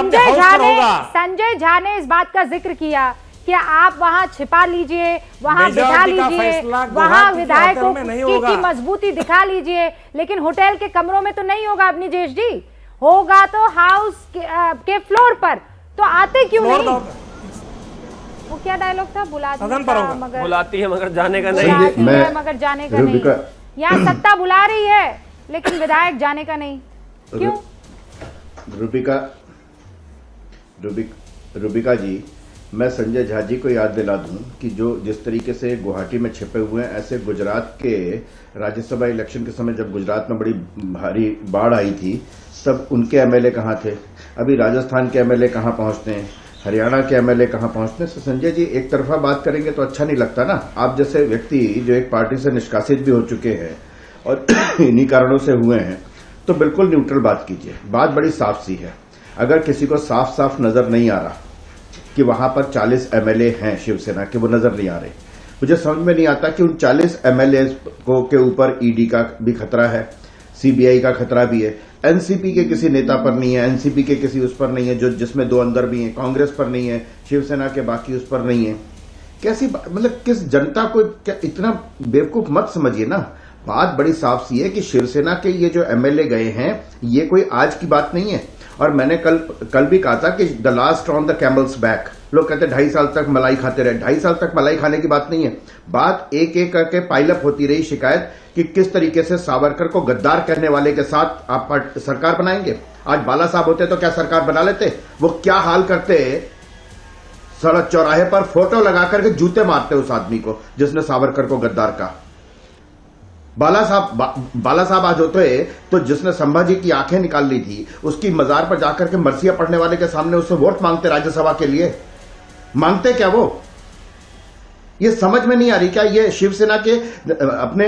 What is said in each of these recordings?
शब्द हाउस पर होगा। संजय झा ने इस बात का जिक्र किया कि आप वहां छिपा लीजिए, वहां बिठा लीजिए, वहां विधायकों की मजबूती दिखा लीजिए, लेकिन होटल के कमरों में तो नहीं होगा अवनीश जी, होगा तो हाउस के फ्लोर पर। तो आते क्यों नहीं? वो क्या डायलॉग था? बुलाती है मगर जाने का नहीं, मगर जाने का नहीं। यहाँ सत्ता बुला रही है लेकिन विधायक जाने का नहीं, क्यों? रूबिका जी, मैं संजय झा जी को याद दिला दूं कि जो जिस तरीके से गुवाहाटी में छिपे हुए हैं, ऐसे गुजरात के राज्यसभा इलेक्शन के समय जब गुजरात में बड़ी भारी बाढ़ आई थी, सब उनके एमएलए कहां थे? अभी राजस्थान के एमएलए कहां पहुंचते हैं, हरियाणा के एमएलए कहां पहुंचते हैं? संजय जी, एक तरफा बात करेंगे तो अच्छा नहीं लगता ना। आप जैसे व्यक्ति जो एक पार्टी से निष्कासित भी हो चुके हैं और इन्हीं कारणों से हुए हैं, तो बिल्कुल न्यूट्रल बात कीजिए। बात बड़ी साफ सी है। अगर किसी को साफ साफ नजर नहीं आ रहा कि वहां पर 40 एमएलए हैं शिवसेना के, वो नजर नहीं आ रहे, मुझे समझ में नहीं आता कि उन 40 एमएलए के ऊपर ईडी का भी खतरा है, सीबीआई का खतरा भी है, एनसीपी के किसी नेता पर नहीं है, एनसीपी के किसी उस पर नहीं है, जो जिसमें 2 अंदर भी हैं, कांग्रेस पर नहीं है, शिवसेना के बाकी उस पर नहीं है। कैसी मतलब किस जनता को क्या इतना बेवकूफ मत समझिए ना। बात बड़ी साफ सी है कि शिवसेना के ये जो एमएलए गए हैं, ये कोई आज की बात नहीं है। और मैंने कल भी कहा था कि the last on the camel's back. लोग कहते 2.5 साल तक मलाई खाते रहे। 2.5 साल तक मलाई खाने की बात नहीं है। बात एक एक करके पाइलअप होती रही शिकायत कि किस तरीके से सावरकर को गद्दार कहने वाले के साथ आप सरकार बनाएंगे। आज बाला साहब होते तो क्या सरकार बना लेते? वो क्या हाल करते, सड़क चौराहे पर फोटो लगा करके जूते मारते उस आदमी को जिसने सावरकर को गद्दार कहा। बाला साहब आज होते तो जिसने संभाजी की आंखें निकाल ली थी, उसकी मजार पर जाकर के मरसिया पढ़ने वाले के सामने उससे वोट मांगते राज्यसभा के लिए। मांगते क्या वो? ये समझ में नहीं आ रही क्या? ये शिवसेना के अपने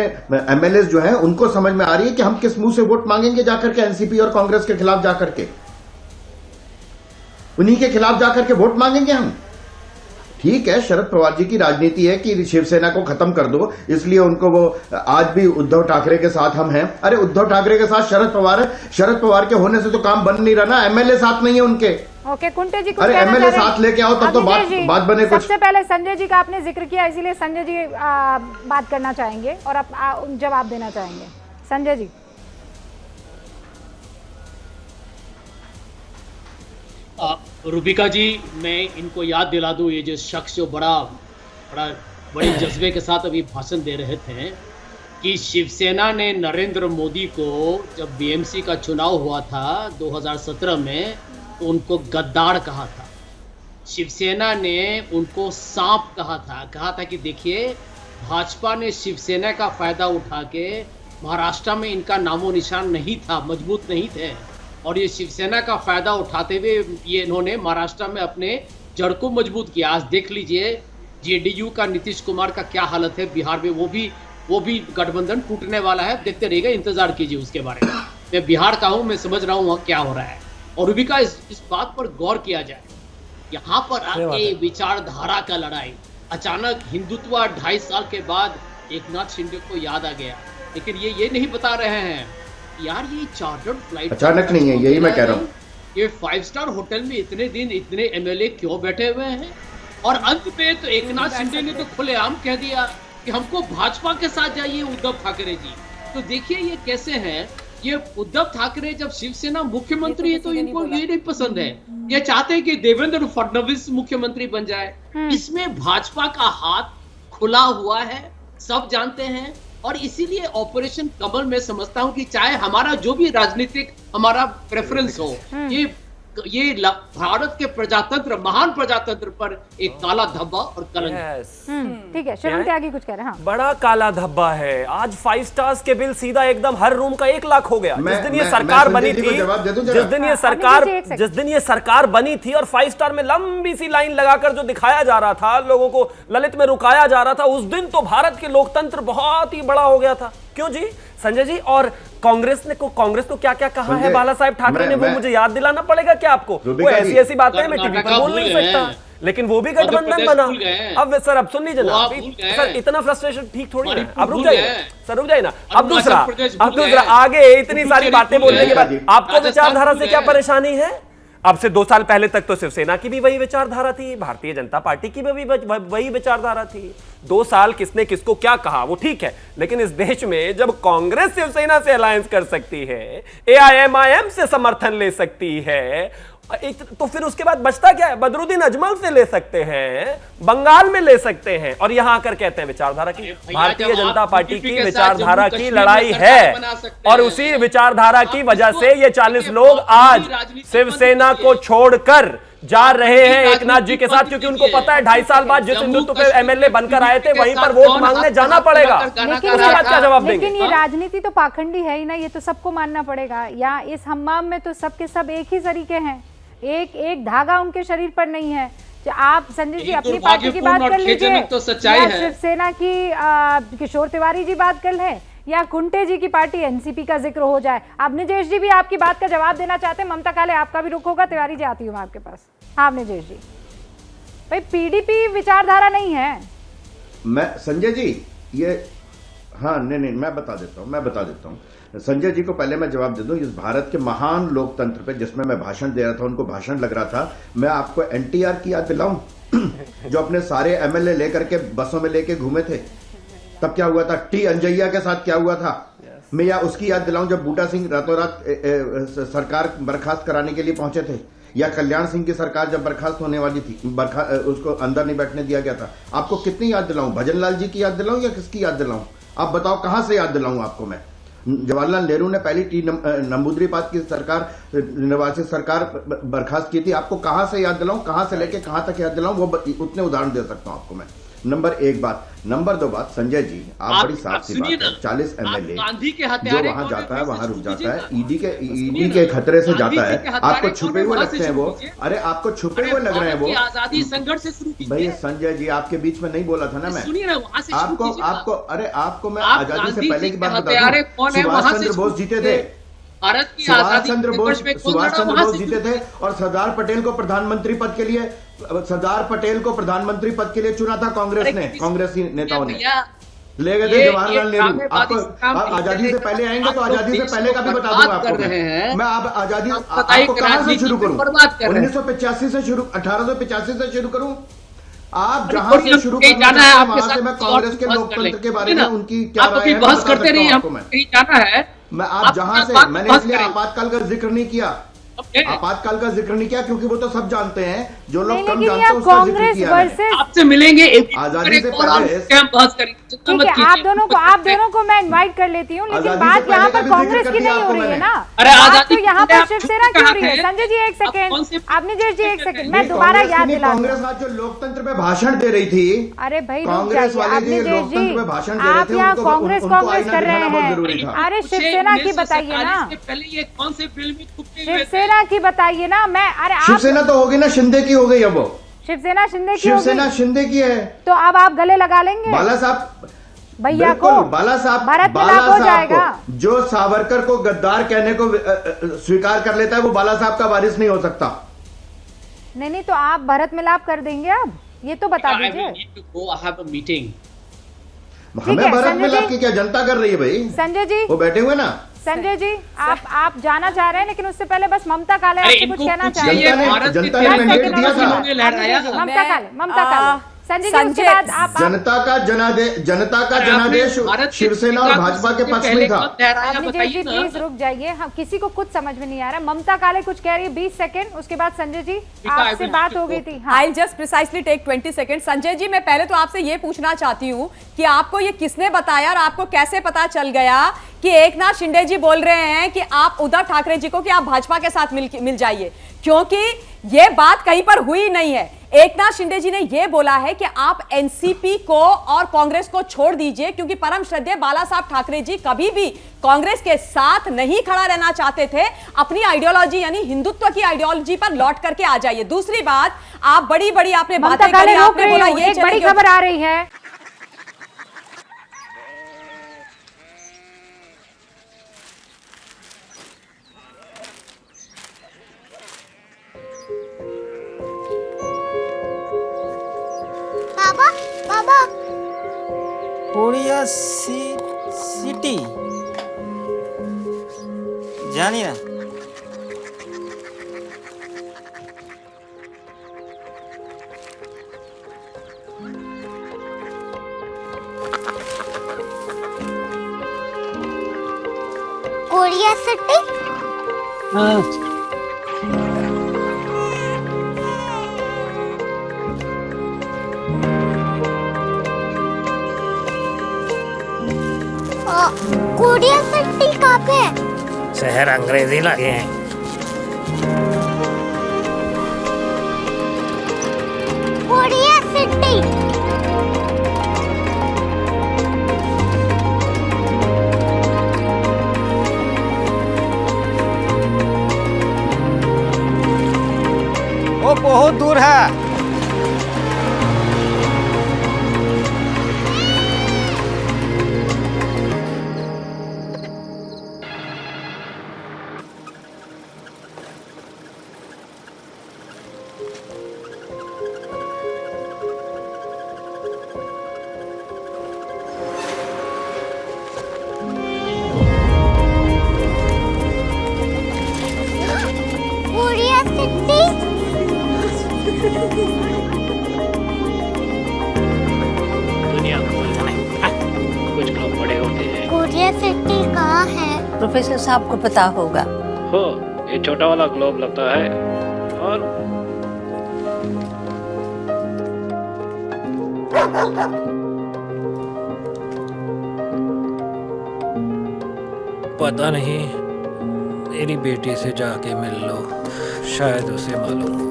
एमएलए जो हैं उनको समझ में आ रही है कि हम किस मुंह से वोट मांगेंगे जाकर के एनसीपी और कांग्रेस के खिलाफ जाकर के? उन्हीं के खिलाफ जाकर के वोट मांगेंगे हम? ठीक है, शरद पवार जी की राजनीति है कि शिवसेना को खत्म कर दो, इसलिए उनको वो आज भी उद्धव ठाकरे के साथ हम हैं। अरे उद्धव ठाकरे के साथ शरद पवार है, शरद पवार के होने से तो काम बन नहीं रहा ना। एमएलए साथ नहीं है उनके। ओके, कुंटे जी, अरे एमएलए साथ लेके आओ तब तो बात बने कुछ। सबसे पहले संजय जी का आपने जिक्र किया, इसीलिए संजय जी बात करना चाहेंगे और आप जवाब देना चाहेंगे। संजय जी। रूबिका जी, मैं इनको याद दिला दूं, ये जो शख्स जो बड़े जज्बे के साथ अभी भाषण दे रहे थे कि शिवसेना ने नरेंद्र मोदी को जब बीएमसी का चुनाव हुआ था 2017 में तो उनको गद्दार कहा था। शिवसेना ने उनको सांप कहा था कि देखिए भाजपा ने शिवसेना का फायदा उठा के महाराष्ट्र में इनका नामो निशान नहीं था, मजबूत नहीं थे, और ये शिवसेना का फायदा उठाते हुए ये इन्होंने महाराष्ट्र में अपने जड़ को मजबूत किया। आज देख लीजिए जेडीयू का नीतीश कुमार का क्या हालत है बिहार में, वो भी गठबंधन टूटने वाला है। देखते रहिएगा, इंतजार कीजिए उसके बारे में। मैं बिहार का हूं, मैं समझ रहा हूं क्या हो रहा है। और रूबिका, इस बात पर गौर किया जाए, यहाँ पर आके विचारधारा का लड़ाई, अचानक हिंदुत्व 2.5 साल के बाद एकनाथ शिंदे को याद आ गया, लेकिन ये नहीं बता रहे हैं यार ये चार्टर्ड फ्लाइट अचानक नहीं है, यही मैं कह रहा हूँ। ये 5 स्टार होटल में इतने दिन इतने एमएलए क्यों बैठे हुए हैं? और अंत में तो एकनाथ शिंदे ने तो खुलेआम कह दिया कि हमको भाजपा के साथ जाइए उद्धव ठाकरे जी। तो देखिए ये कैसे हैं, ये उद्धव ठाकरे जब शिवसेना मुख्यमंत्री है तो इनको ये नहीं पसंद है, ये चाहते हैं कि देवेंद्र फडणवीस मुख्यमंत्री बन जाए। इसमें भाजपा का हाथ खुला हुआ है, सब जानते हैं। और इसीलिए ऑपरेशन कमल में समझता हूं कि चाहे हमारा जो भी राजनीतिक हमारा प्रेफरेंस हो, ये भारत के प्रजातंत्र, महान प्रजातंत्र पर एक काला धब्बा और कलंक। ठीक है, शरण त्यागी कुछ कह रहे हैं। हाँ, बड़ा काला धब्बा है। आज 5 स्टार्स के बिल सीधा एकदम हर रूम का 1 लाख हो गया। जिस दिन ये सरकार बनी थी, जिस दिन ये सरकार बनी थी और 5 स्टार में लंबी सी लाइन लगाकर जो दिखाया जा रहा था, लोगों को ललित में रुकाया जा रहा था, उस दिन तो भारत के लोकतंत्र बहुत ही बड़ा हो गया था। क्यों जी संजय जी? और कांग्रेस को क्या क्या कहा है बाला साहेब ठाकरे ने, वो मुझे याद दिलाना पड़ेगा क्या आपको? वो ऐसी बातें मैं टीवी पर बोल नहीं सकता, लेकिन वो भी गठबंधन बना। अब सर, अब सुन लीजिए ना सर, इतना फ्रस्ट्रेशन ठीक थोड़ी है। अब रुक जाइए सर, रुक जाइए ना। अब दूसरा आगे इतनी सारी बातें बोलने के बाद आपको विचारधारा से क्या परेशानी है? अब से 2 साल पहले तक तो शिवसेना की भी वही विचारधारा थी, भारतीय जनता पार्टी की भी वही विचारधारा थी। 2 साल किसने किसको क्या कहा वो ठीक है, लेकिन इस देश में जब कांग्रेस शिवसेना से अलायंस कर सकती है, एआईएमआईएम से समर्थन ले सकती है, तो फिर उसके बाद बचता क्या है? बदरुद्दीन अजमल से ले सकते हैं, बंगाल में ले सकते हैं, और यहां आकर कहते हैं विचारधारा की। भारतीय जनता पार्टी की विचारधारा की लड़ाई है, और उसी विचारधारा की वजह से ये 40 लोग आज शिवसेना को छोड़कर जा रहे हैं एकनाथ जी के साथ, क्योंकि उनको पता है 2.5 साल बाद जिस हिंदुत्व पे एमएलए बनकर आए थे वहीं पर वोट मांगने जाना पड़ेगा। उसके बाद क्या जवाब देंगे? लेकिन ये राजनीति तो पाखंडी है ही ना, ये तो सबको मानना पड़ेगा। यहाँ इस हम्माम में तो सबके सब एक ही तरीके हैं, एक एक धागा उनके शरीर पर नहीं है। आप संजय जी अपनी पार्टी की बात कर लीजिए, तो सच्चाई है। शिवसेना की किशोर तिवारी जी बात कर लें, या कुंटे जी की पार्टी एनसीपी का जिक्र हो जाए। अब निजेश जी भी आपकी बात का जवाब देना चाहते हैं। ममता काले आपका भी रुख होगा, तिवारी जी आती हूँ मैं आपके पास। हाँ निजेश जी, भाई पीडीपी विचारधारा नहीं है। मैं संजय जी ये हाँ नहीं मैं बता देता हूँ संजय जी को पहले मैं जवाब दे दूं। इस भारत के महान लोकतंत्र पे जिसमें मैं भाषण दे रहा था, उनको भाषण लग रहा था, मैं आपको एनटीआर की याद दिलाऊं जो अपने सारे एमएलए लेकर के बसों में लेके घूमे थे। तब क्या हुआ था? टी अंजैया के साथ क्या हुआ था? मैं या उसकी याद दिलाऊं जब बूटा सिंह रातों रात सरकार बर्खास्त कराने के लिए पहुंचे थे, या कल्याण सिंह की सरकार जब बर्खास्त होने वाली थी, उसको अंदर नहीं बैठने दिया गया था। आपको कितनी याद दिलाऊं? भजन लाल जी की याद दिलाऊं या किसकी याद दिलाऊं? आप बताओ कहां से याद दिलाऊं आपको मैं? जवाहरलाल नेहरू ने पहली टी नंबूद्रीपाद की सरकार, निर्वासित सरकार बर्खास्त की थी। आपको कहां से याद दिलाऊं, कहां से लेके कहां तक याद दिलाऊं? वो उतने उदाहरण दे सकता हूं आपको मैं। नंबर 1 बात। नंबर 2 बात, संजय जी आप बड़ी साफ सी बात है, 40 एमएलए जो वहां जाता है वहां रुक जाता है, ईडी के खतरे से जाता है। आपको छुपे हुए लगते हैं वो, अरे आपको छुपे हुए लग रहे हैं वो। आजादी संघर्ष से शुरू कीजिए। भाई संजय जी आपके बीच में नहीं बोला था ना मैं। आपको मैं आजादी से पहले की बात बता दूं। सुभाष चंद्र बोस जीते थे, सुभाष चंद्र बोस जीते थे, और सरदार पटेल को प्रधानमंत्री पद के लिए चुना था कांग्रेस ने, कांग्रेसी नेताओं ने ले गए थे जवाहरलाल नेहरू। आपको आजादी से पहले आएंगे तो आजादी से पहले का भी बता दूंगा आपको मैं। आप आजादी आपको कहां से शुरू करूं? 1985 से शुरू, 1885 से शुरू करूं? आप जहां से शुरू करना है वहां से मैं कांग्रेस के लोकतंत्र के बारे में उनकी क्या राय है बहस करते नहीं, आपको जाना है। मैं आप जहां से, मैंने इसलिए आपातकाल का जिक्र नहीं किया, क्योंकि वो तो सब जानते हैं, जो लोग कम जानते हैं उसका जिक्र किया है। आपसे मिलेंगे आजादी से पहले। ठीक है, आप दोनों को मैं इनवाइट कर लेती हूँ, लेकिन बात यहाँ पर कांग्रेस की नहीं हो रही है ना। बात तो यहाँ पर शिवसेना की हो रही है। संजय जी 1 सेकंड, आप निजेश जी 1 सेकंड, मैं दोबारा याद दिला दूं। कांग्रेस आज जो लोकतंत्र पे भाषण दे रही थी, अरे भाई कांग्रेस वाले जो लोकतंत्र पे भाषण दे रहे आप थे, यहाँ उनको कांग्रेस कर रहे हैं। अरे शिवसेना की बताइए ना, पहले ये कौन से फिल्म में शिवसेना की बताइए ना। मैं अरे शिवसेना तो होगी ना, शिंदे की हो गई। अब वो शिवसेना शिंदे की है, तो अब आप गले लगा लेंगे बाला साहब भैया को। बाला साहब हो जाएगा। जो सावरकर को गद्दार कहने को स्वीकार कर लेता है, वो बाला साहब का वारिस नहीं हो सकता। नहीं तो आप भरत मिलाप कर देंगे अब, ये तो बता दीजिए। हमें भरत मिलाप की क्या जनता कर रही है भाई? संजय जी वो बैठे हुए ना। संजय जी आप जाना चाह रहे हैं, लेकिन उससे पहले बस ममता काले आपसे कुछ कहना चाहिए। जनता ने मैंडेट दिया था। ममता काले संजय जी उसके बाद आप जनता का जनादेश शिवसेना और भाजपा के पक्ष में था। जी प्लीज रुक जाइए, हम किसी को कुछ समझ में नहीं आ रहा। ममता काले कुछ कह रही है, 20 सेकंड, उसके बाद संजय जी आपसे बात हो गई थी। I just precisely take 20 second. Sanjay ji मैं पहले तो आपसे ये पूछना चाहती हूँ कि आपको ये किसने बताया और आपको कैसे पता चल गया कि एकनाथ शिंदे जी बोल रहे हैं कि आप उद्धव ठाकरे जी को कि आप भाजपा के साथ मिल जाइए, क्योंकि ये बात कहीं पर हुई नहीं है। एकनाथ शिंदे जी ने यह बोला है कि आप एनसीपी को और कांग्रेस को छोड़ दीजिए, क्योंकि परम श्रद्धेय बाला साहब ठाकरे जी कभी भी कांग्रेस के साथ नहीं खड़ा रहना चाहते थे। अपनी आइडियोलॉजी यानी हिंदुत्व की आइडियोलॉजी पर लौट करके आ जाइए। दूसरी बात, आप बड़ी बड़ी आपने बातें करी, आपने बोला ये बड़ी खबर आ रही है। बाबा उड़िया सिटी जानी ना कोरिया सिटी। कोरिया सिटी कहाँ पे है? शहर अंग्रेजी लगे हैं। Korea city. वो बहुत दूर है। Korea city. दुनिया कुछ लोग बड़े होते हैं। कोरिया सिटी कहाँ है? प्रोफेसर साहब को पता होगा। हो, ये छोटा वाला ग्लोब लगता है और पता नहीं, मेरी बेटी से जाके मिल लो, शायद उसे मालूम हो।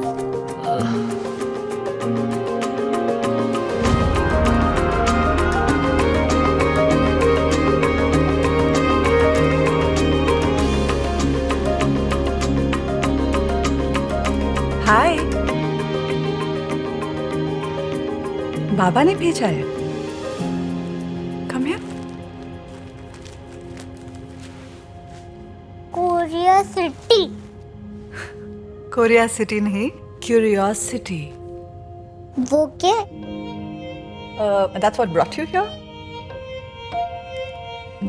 हाय, बाबा ने भेजा है। Come here. Korea city. Korea city नहीं, क्यूरियोसिटी। वो क्या? That's what brought you here?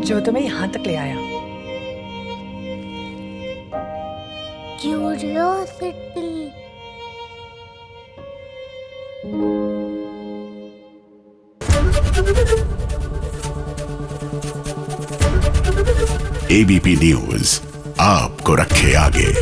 जो तुम्हें यहाँ तक ले आया। क्यूरियोसिटी। एबीपी न्यूज आपको रखे आगे।